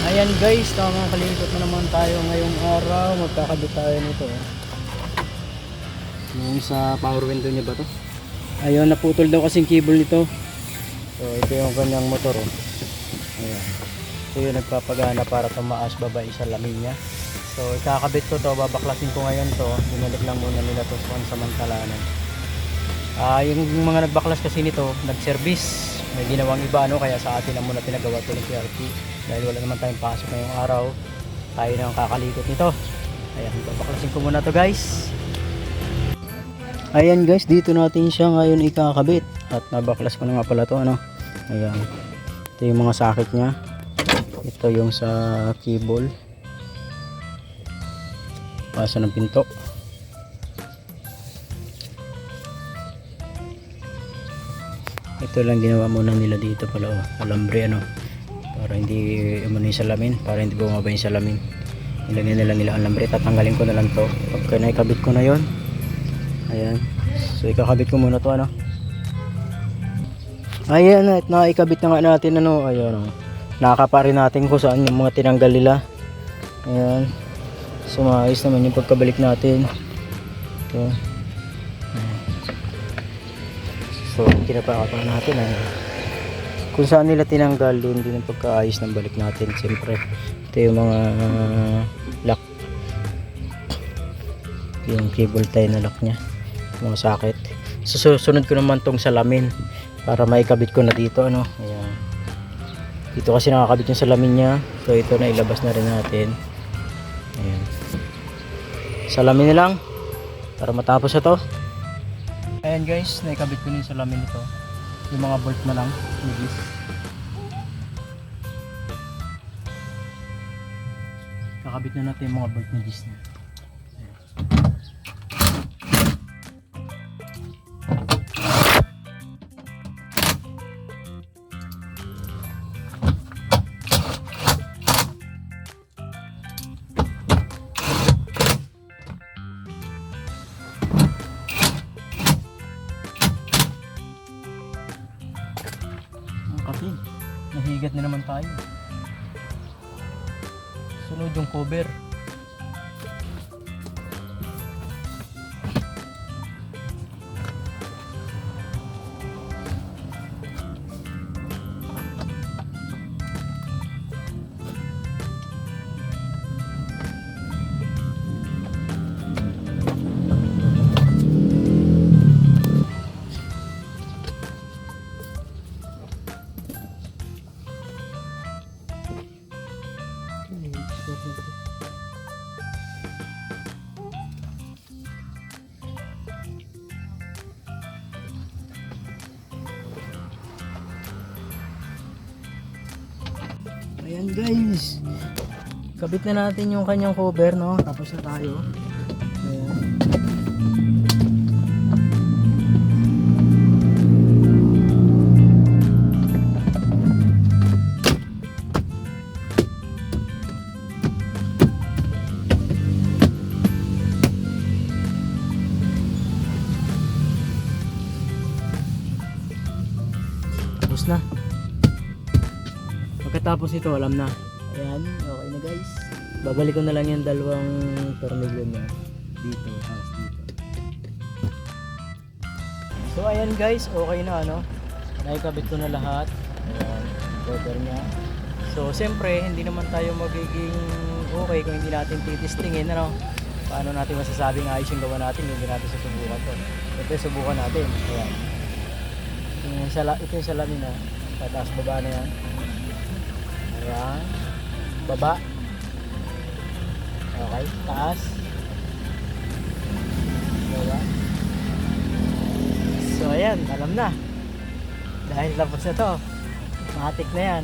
Ayan guys, tamang kalikot na naman tayo ngayong araw. Magkakabit tayo nito. Yung sa power window niya ba to? Ayun, naputol daw kasing cable nito. So ito yung kanyang motor. Ayan. Ito yung nagpapagana para tumaas babay sa lamin niya. So ikakabit ko to, babaklasin ko ngayon to. Binalik lang muna nila to sa samantalanan. Yung mga nagbaklas kasi nito, nag-service. May ginawang iba kaya sa atin na muna pinagawa to ng PRP. Dahil wala naman tayong pasok ngayong araw, tayo na ang kakalikot nito. Ayan, babaklasin ko muna to guys. Ayan guys, dito natin siya ngayon ikakabit. At nabaklas ko na nga pala to Ayan, ito yung mga socket nya. Ito yung sa cable, pasa ng pinto. Ito lang ginawa muna nila dito pala, alambre para hindi yung salamin, para hindi bumaba yung salamin. Nilagyan nila ang alambre. Tatanggalin ko na lang to pagka naikabit ko na yon. Ayan, so ikakabit ko muna to ayan, at naikabit na nga natin ayan nakakapari natin kung saan yung mga tinanggal nila. Ayan, so maayos naman yung pagkabalik natin ito. So kinapakatan natin kung saan nila tinanggal, doon din ang pagkaayos ng balik natin. Siyempre ito yung mga lock, yung cable tie na lock nya, mga socket. So susunod ko naman tong salamin para maikabit ko na dito ayan, dito kasi nakakabit yung salamin nya. So ito na ilabas na rin natin. Ayan, salamin na lang para matapos na to. Ayan guys, naikabit ko na yung salamin nito. Yung mga bolt na lang, nigis. Kakabit na natin yung mga bolt nigis na. Kasi nahigat na naman tayo. Sunod yung cover. Ayan guys, kabit na natin yung kanyang cover tapos na tayo. Ayan. Tapos na. Pagkatapos ito, alam na. Ayan, okay na guys. Babalik ko na lang yung dalawang tornilyo niya dito, tapos dito. So ayan guys, okay na naikabit ko na lahat. Ayan, cover niya. So siyempre, hindi naman tayo magiging okay kung hindi natin titistingin paano natin masasabing ayos yung gawa natin, hindi natin susubukan to. Ito subukan natin. Ayan. Ito yung salamin pataas baba na yan. Ayan, baba. Okay, taas. Baba. So ayan, alam na. Dahil tapos na to, matik na yan.